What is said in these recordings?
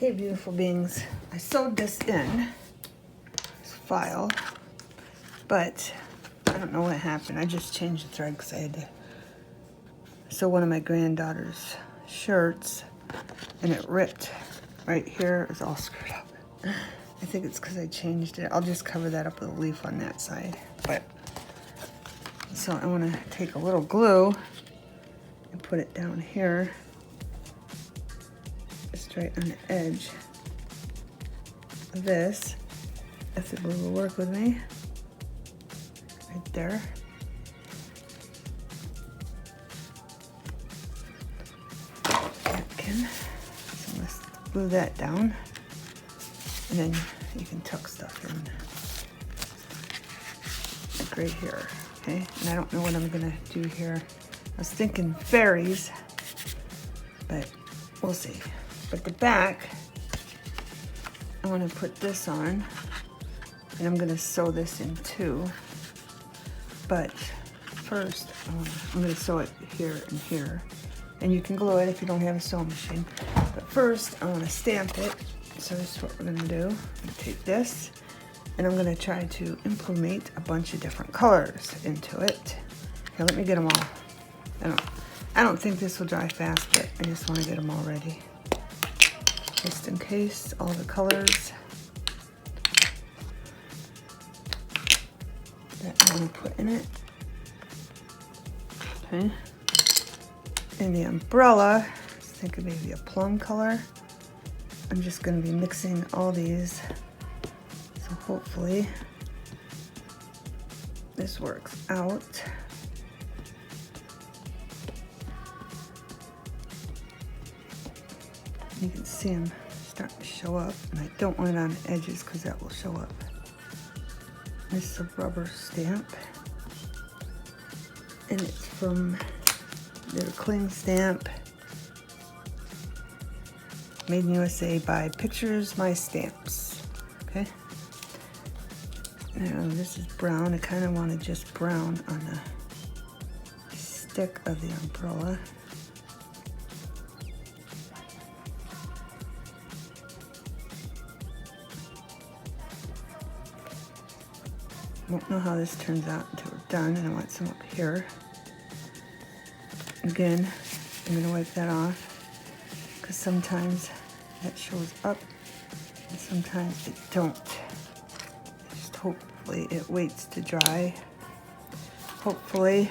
Okay, beautiful beings. I sewed this in, this file, but I don't know what happened. I just changed the thread because I had to sew one of my granddaughter's shirts, and it ripped right here. It's all screwed up. I think it's because I changed it. I'll just cover that up with a leaf on that side. But so I want to take a little glue and put it down here, just right on the edge of this. If the glue will work with me, right there. So let's glue that down, and then you can tuck stuff in, like right here. Okay, and I don't know what I'm gonna do here. I was thinking fairies, but we'll see. But the back, I want to put this on, and I'm gonna sew this in too. But first, I'm gonna sew it here and here. And you can glue it if you don't have a sewing machine. But first, I want to stamp it. So this is what we're going to do. I'm going to take this, and I'm going to try to implement a bunch of different colors into it. Here, let me get them all. I don't think this will dry fast, but I just want to get them all ready. Just in case, all the colors that I want to put in it. Okay. And the umbrella, I was thinking maybe a plum color. I'm just going to be mixing all these, so hopefully this works out. You can see them starting to show up, and I don't want it on the edges because that will show up. This is a rubber stamp, and it's from their cling stamp, made in USA by Pictures My Stamps. Okay. Now this is brown. I kind of want to just brown on the stick of the umbrella. Won't know how this turns out until we're done, and I want some up here. Again, I'm going to wipe that off because sometimes that shows up and sometimes it don't. Just hopefully it waits to dry. Hopefully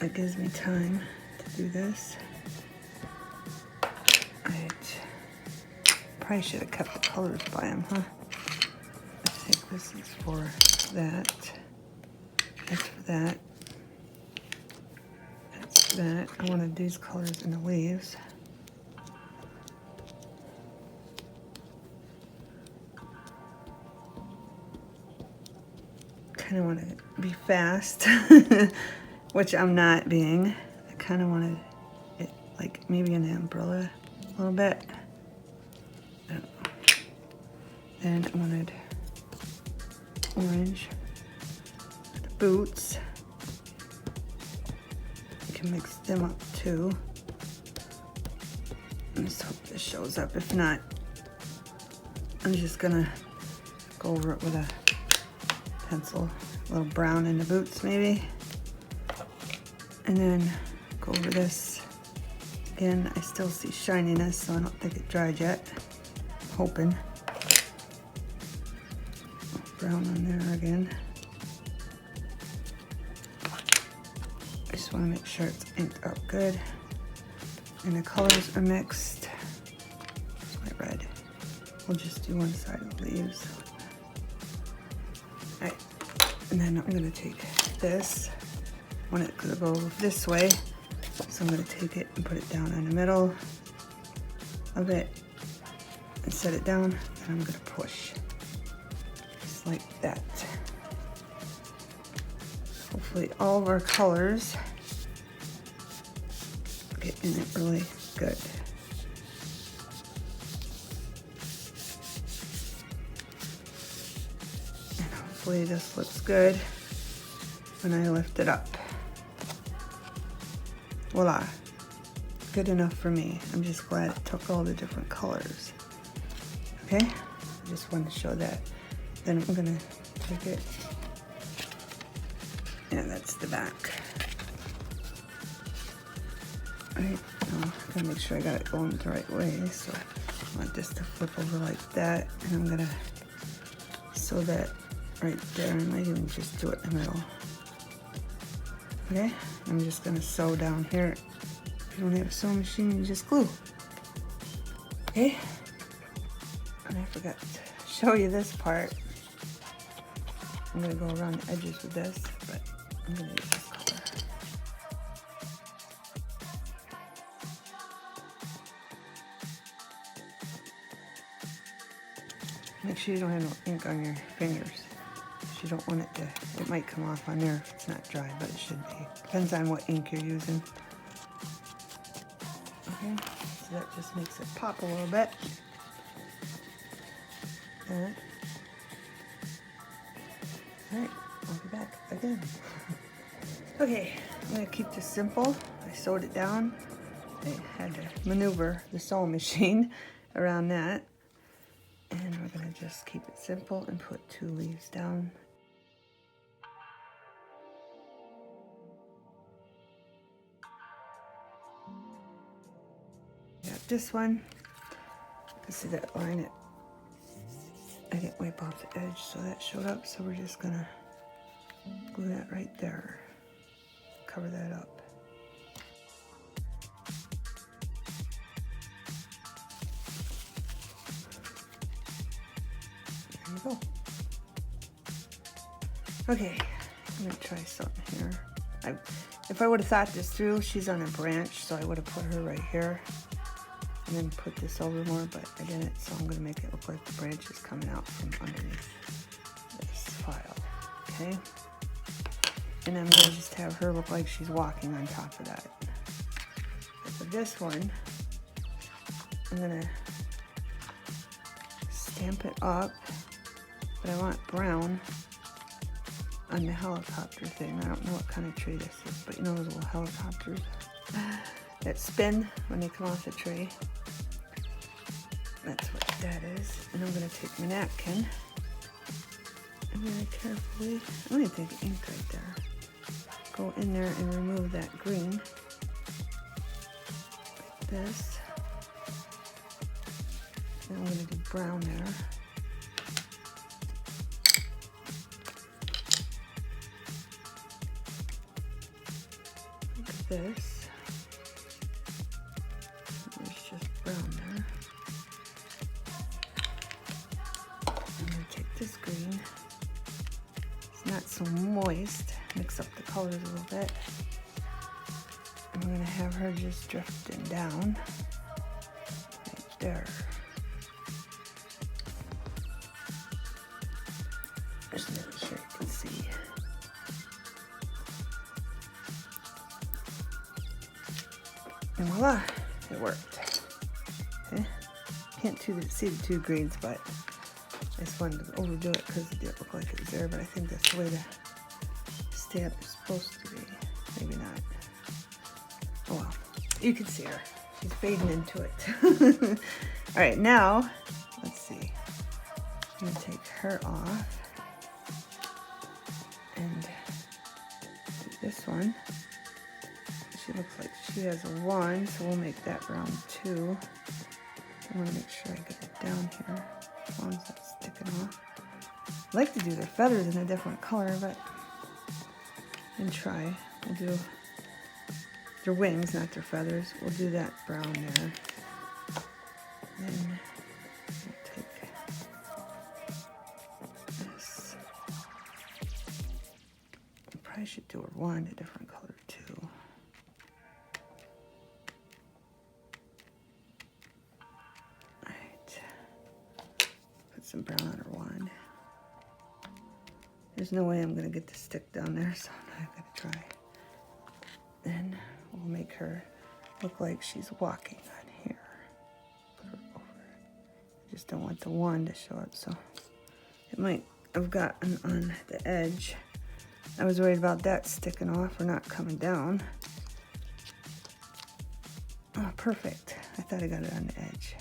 it gives me time to do this. Right. Probably should have kept the colors by them, huh? I think this is for that. That's for that. That I wanted these colors in the leaves. Kind of want to be fast, which I'm not being. I kind of wanted it like maybe in the umbrella a little bit. I don't know. Then I wanted orange for the boots. Mix them up too. Let's hope this shows up. If not, I'm just gonna go over it with a pencil. A little brown in the boots maybe. And then go over this. Again, I still see shininess, so I don't think it dried yet. I'm hoping. Brown on there again. I just want to make sure it's inked up good and the colors are mixed. It's my red. We'll just do one side of the leaves. Alright, and then I'm going to take this. I want it to go this way, so I'm going to take it and put it down in the middle of it and set it down, and I'm going to push just like that. Hopefully all of our colors get in it really good. And hopefully this looks good when I lift it up. Voila. good enough for me. I'm just glad it took all the different colors. Okay, I just wanted to show that. Then I'm gonna take it, yeah, that's the back. All right, now I'm gonna make sure I got it going the right way. So I want this to flip over like that, and I'm gonna sew that right there. I might even just do it in the middle. Okay, I'm just gonna sew down here. If you don't have a sewing machine, you just glue. Okay, and I forgot to show you this part. I'm gonna go around the edges with this, but I'm gonna use this color. Make sure you don't have no ink on your fingers. You don't want it to, it might come off on there if it's not dry, but it should be. Depends on what ink you're using. Okay, so that just makes it pop a little bit. Alright, I'll be back again. Okay, I'm gonna keep this simple. I sewed it down. I had to maneuver the sewing machine around that. And we're gonna just keep it simple and put 2 leaves down. Got this one. You can see that line, I didn't wipe off the edge, so that showed up. So we're just gonna glue that right there. Cover that up. There you go. Okay, I'm gonna try something here. If I would have thought this through, she's on a branch, so I would have put her right here and then put this over more, but I didn't, so I'm gonna make it look like the branch is coming out from underneath this file, okay? And I'm gonna just have her look like she's walking on top of that. And for this one, I'm gonna stamp it up, but I want brown on the helicopter thing. I don't know what kind of tree this is, but you know those little helicopters that spin when they come off the tree? That's what that is. And I'm gonna take my napkin and very carefully, I'm gonna take ink right there. Go in there and remove that green. Like this. And I'm gonna do brown there. This. There's just brown there. I'm going to take this green. It's not so moist. Mix up the colors a little bit. I'm going to have her just drifting down. Right there. Just make sure you can see. And voila, it worked. Okay. Can't see the 2 greens, but I just wanted to overdo it because it didn't look like it was there, but I think that's the way the stamp is supposed to be. Maybe not. Oh well, you can see her. She's fading into it. All right, now, let's see. I'm gonna take her off and do this one. She looks like she has a 1, so we'll make that brown too. I want to make sure I get it down here as long as that's sticking off. I like to do their feathers in a different color, but and try. We'll do their wings, not their feathers. We'll do that brown there. Then we'll take this. I probably should do her 1 a different color too. Some brown on her wand. There's no way I'm gonna get the stick down there, so I'm not gonna try. Then we'll make her look like she's walking on here. Put her over. I just don't want the wand to show up, so it might have gotten on the edge. I was worried about that sticking off or not coming down. Oh Oh, perfect. I thought I got it on the edge.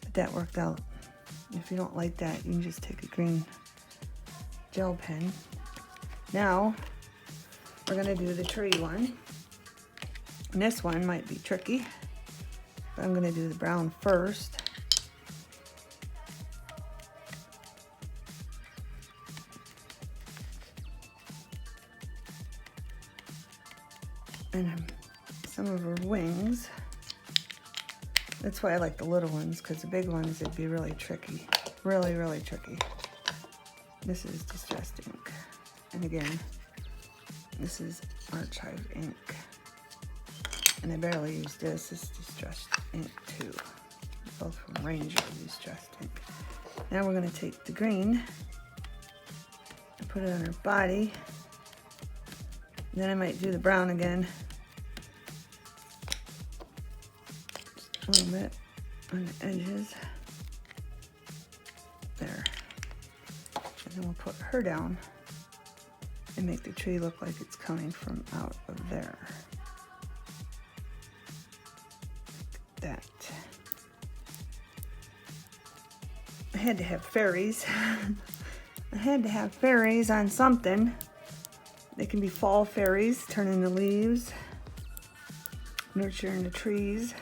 But that worked out. If you don't like that, you can just take a green gel pen. Now, we're going to do the tree one. And this one might be tricky, but I'm going to do the brown first. And some of her wings. That's why I like the little ones, because the big ones, it'd be really tricky. Really, really tricky. This is Distressed Ink. And again, this is Archive ink. And I barely use this. This is Distressed Ink too. Both from Ranger Distressed Ink. Now we're going to take the green and put it on her body. And then I might do the brown again. Just a little bit on the edges. There. And then we'll put her down and make the tree look like it's coming from out of there. Like that. I had to have fairies. I had to have fairies on something. They can be fall fairies, turning the leaves, nurturing the trees,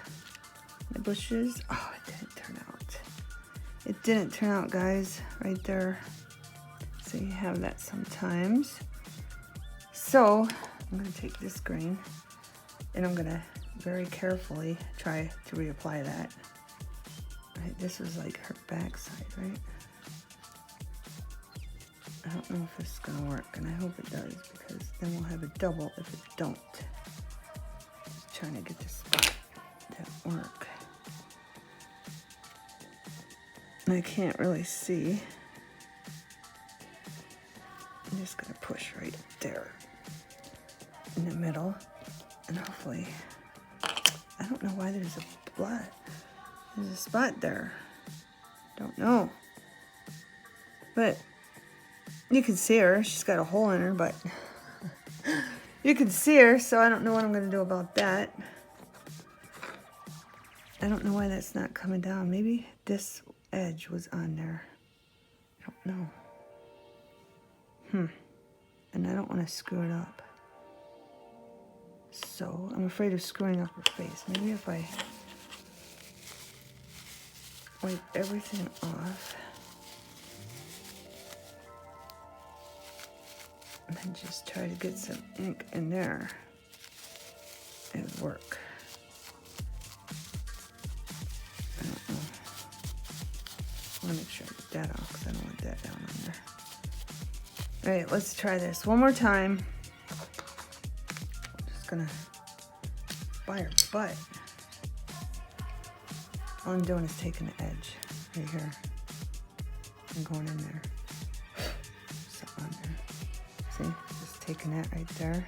the bushes. Oh, it didn't turn out. It didn't turn out, guys, right there. So you have that sometimes. So I'm going to take this green and I'm going to very carefully try to reapply that. Right, this was like her backside, right? I don't know if this is going to work, and I hope it does, because then we'll have a double if it don't. Just trying to get this spot to work. And I can't really see. I'm just going to push right there in the middle, and hopefully, I don't know why there's there's a spot there. Don't know. But you can see her. She's got a hole in her, but you can see her, so I don't know what I'm going to do about that. I don't know why that's not coming down. Maybe this edge was on there. I don't know. And I don't want to screw it up. So I'm afraid of screwing up her face. Maybe if I wipe everything off. And then just try to get some ink in there. It would work. I don't know. I want to make sure I get that off because I don't want that down on there. All right, let's try this one more time. I'm just gonna buy her butt. All I'm doing is taking the edge right here and going in there. Something on there. See, just taking that right there.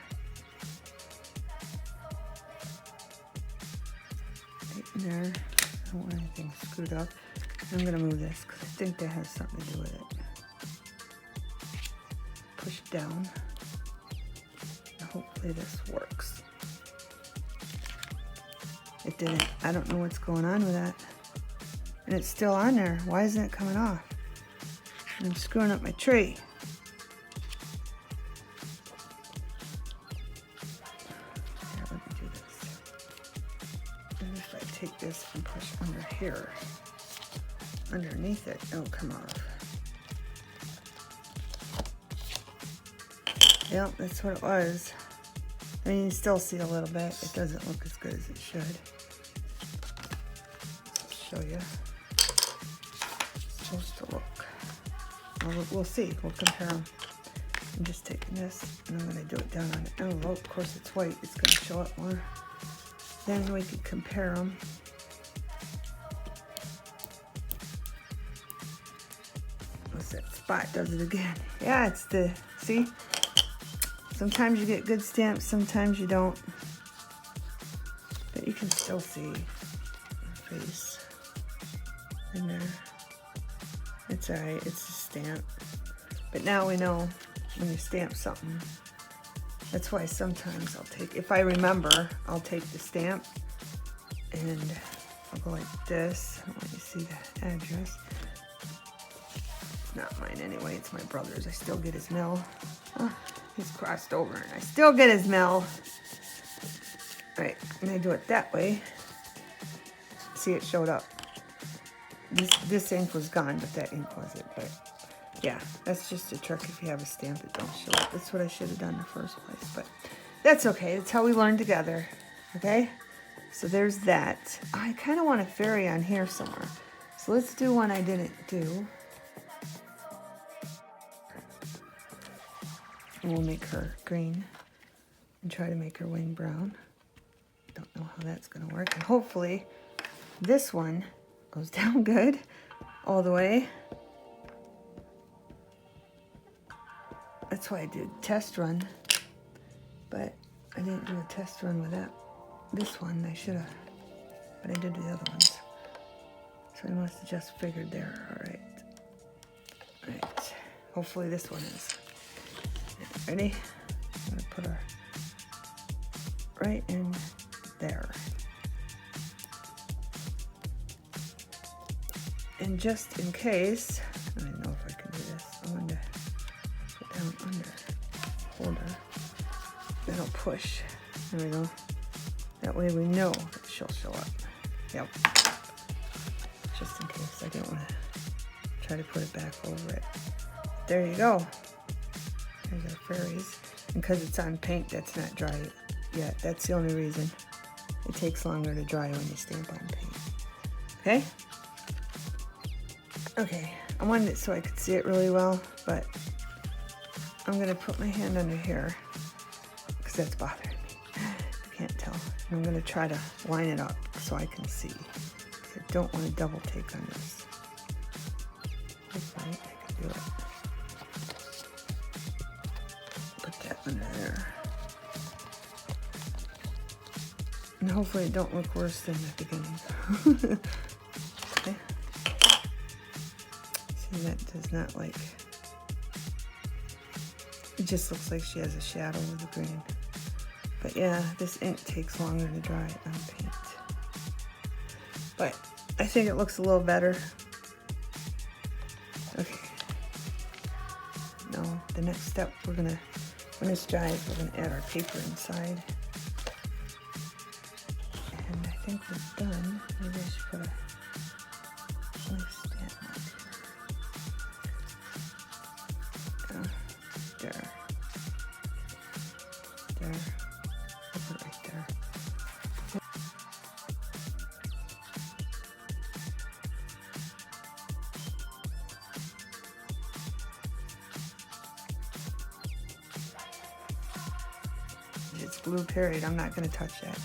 Right in there. I don't want anything screwed up. I'm gonna move this because I think that has something to do with it. Push down. And hopefully this works. It didn't. I don't know what's going on with that. And it's still on there. Why isn't it coming off? I'm screwing up my tree. Here, let me do this. And if I take this and push under here, underneath it, it'll come off. Yep, that's what it was. I mean, you still see a little bit. It doesn't look as good as it should. I'll show you. It's supposed to look. Well, we'll see. We'll compare them. I'm just taking this and I'm going to do it down on the envelope. Of course, it's white. It's going to show up more. Then we can compare them. What's that spot? Does it again? Yeah, it's the, see? Sometimes you get good stamps, sometimes you don't. But you can still see the face in there. It's alright, it's a stamp. But now we know when you stamp something. That's why sometimes I'll take, if I remember, I'll take the stamp And I'll go like this. I don't want you to see the address. Not mine anyway, it's my brother's. I still get his mail. Oh, he's crossed over and I still get his mail. Right, I'm gonna do it that way. See, it showed up. This ink was gone, but that ink wasn't. But yeah, that's just a trick. If you have a stamp that don't show up. That's what I should have done in the first place. But that's okay. That's how we learn together. Okay? So there's that. I kind of want a fairy on here somewhere. So let's do one I didn't do. And we'll make her green and try to make her wing brown. Don't know how that's going to work. And hopefully this one goes down good all the way. That's why I did test run, but I didn't do a test run with that. This one I should have, but I did the other ones. So I must have just figured there. All right. All right. Hopefully this one is. Ready? I'm gonna put her right in there. And just in case, I don't know if I can do this. I'm going to put down under, hold her, then I'll push. There we go. That way we know that she'll show up. Yep. Just in case. I didn't want to try to put it back over it. There you go. There's our fairies. And because it's on paint, that's not dry yet. That's the only reason. It takes longer to dry when you stamp on paint. Okay? Okay, I wanted it so I could see it really well, but I'm gonna put my hand under here because that's bothering me. You can't tell. And I'm gonna try to line it up so I can see. I don't want to double take on this. Hopefully I can do it. Put that under there. And hopefully it don't look worse than the beginning. Okay. See, that does not like, it just looks like she has a shadow with the green. But yeah, this ink takes longer to dry on paint. But I think it looks a little better. Okay. Now, the next step, when this dries, we're gonna add our paper inside. And I think we're done. Maybe I should put a stamp on here. There. There. I'll put it right there. It's blue period. I'm not going to touch that.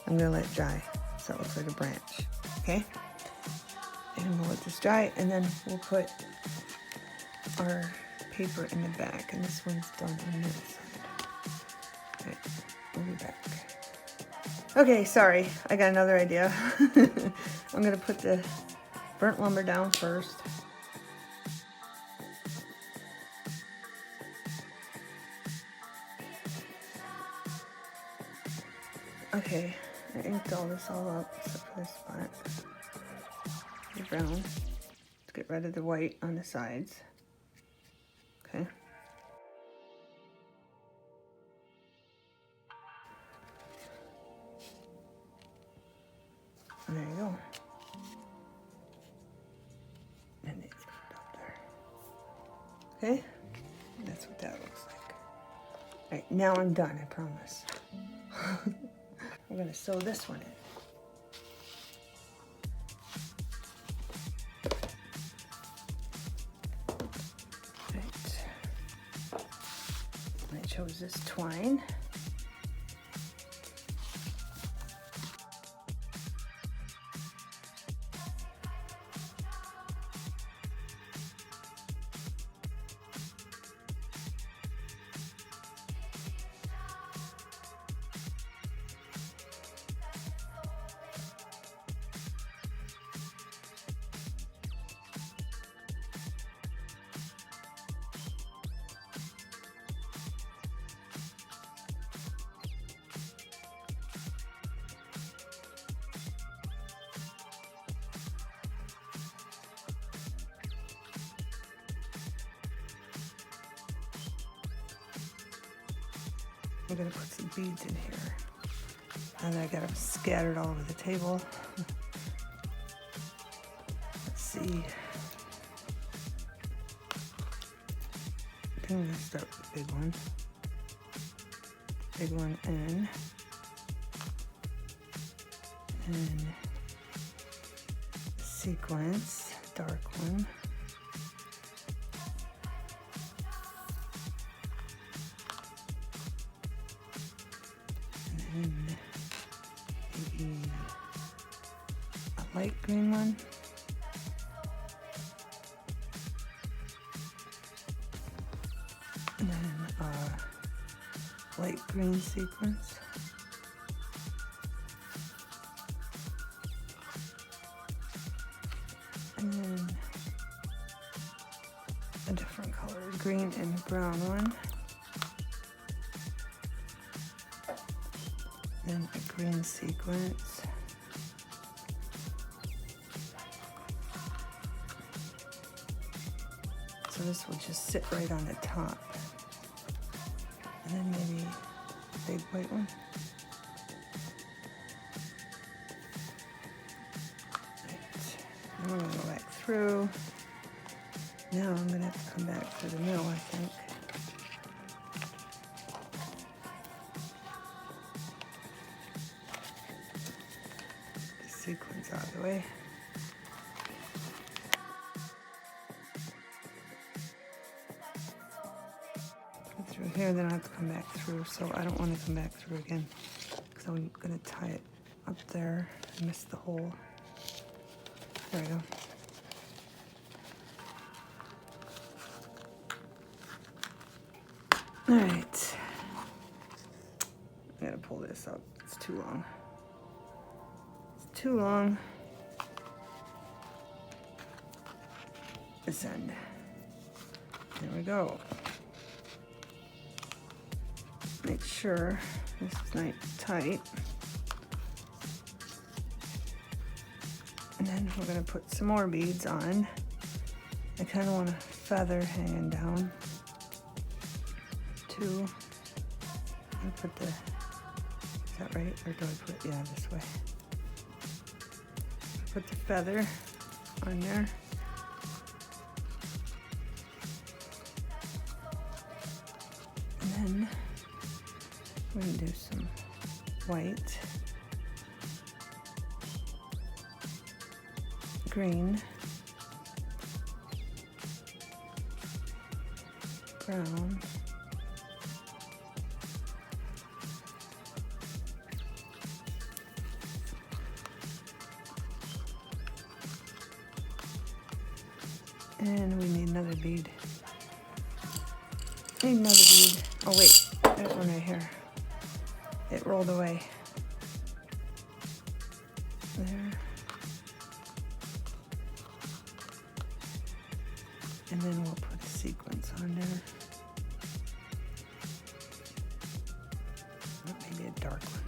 I'm going to let it dry so it looks like a branch. Okay? And we'll let this dry, and then we'll put our paper in the back, and this one's done on this side. Alright, we'll be back. Okay, sorry, I got another idea. I'm gonna put the burnt lumber down first. Okay, I inked all this all up except for this spot. The brown. Let's get rid of the white on the sides. Okay. And there you go. And it's up there. Okay? And that's what that looks like. Alright, now I'm done, I promise. I'm gonna sew this one in. I chose this twine. gonna put some beads in here. And I got them scattered all over the table. Let's see. I think I'm gonna start with the big one. Big one in. And sequence, dark one. And then maybe a light green one. And then a light green sequence. And then a different color, green and brown one. Then a green sequence. So this will just sit right on the top. And then maybe a big white one. Right. Then we're gonna go back through. Now I'm gonna have to come back through the middle, I think. The sequence out of the way. Through here, then I have to come back through, so I don't want to come back through again because I'm going to tie it up there and miss the hole. There we go. All right. I'm going to pull this up. It's too long. It's too long. This end. There we go. Make sure this is nice and tight. And then we're gonna put some more beads on. I kind of want a feather hanging down too. I put the, is that right? Or do I put, yeah, this way. Put the feather on there. And then we're going to do some white, green, brown, and we need another bead. Need another bead. Oh wait, that one right here. It rolled away. There. And then we'll put a sequence on there. Maybe a dark one.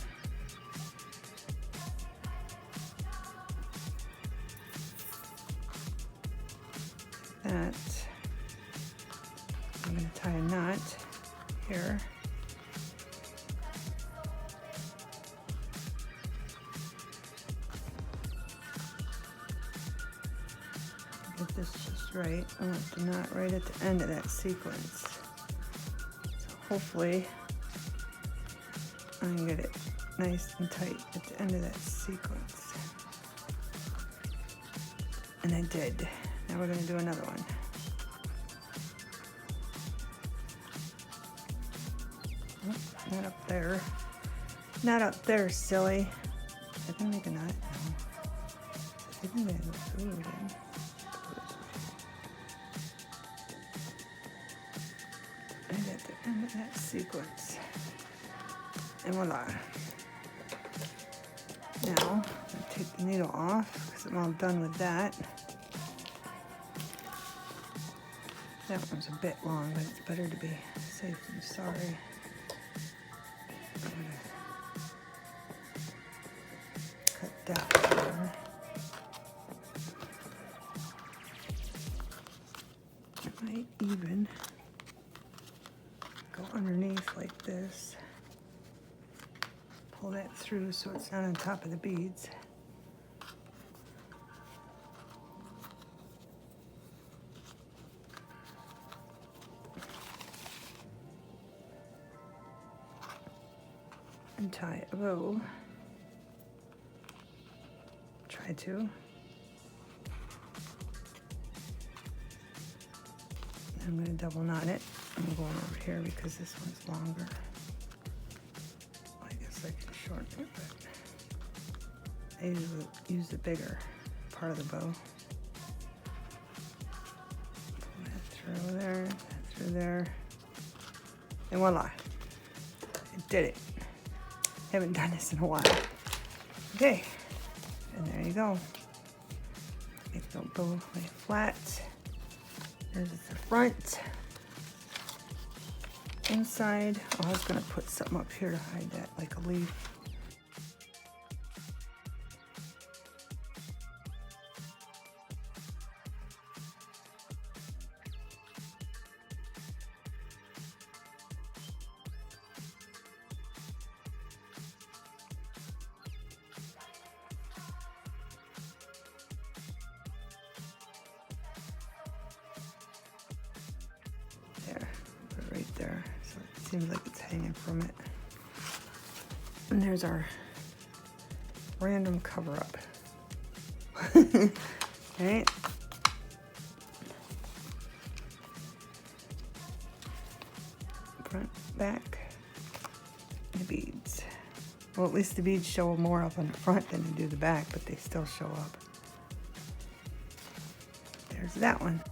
That. I'm going to tie a knot here. Get this just right. I want the knot right at the end of that sequence. So hopefully I can get it nice and tight at the end of that sequence. And I did. Now we're going to do another one. Oh, not up there. Not up there, silly. I can make a knot now. I think I go through again. And at the end of that sequence. And voila. Now, I'm going to take the needle off because I'm all done with that. That one's a bit long, but it's better to be safe than sorry. I'm going to cut that there. I might even go underneath like this. through so it's not on top of the beads. And tie a bow. Try to. I'm going to double knot it. I'm going over here because this one's longer. I guess I can shorten it, but I usually use the bigger part of the bow. Pull that through there, that through there, and voila! I did it. Haven't done this in a while. Okay, and there you go. Make the bow lay flat. There's the front. Inside, oh, I was gonna put something up here to hide that, like a leaf. There, put it right there. So it seems like it's hanging from it. And there's our random cover-up. Alright. Front, back, and the beads. Well, at least the beads show more up on the front than they do the back, but they still show up. There's that one.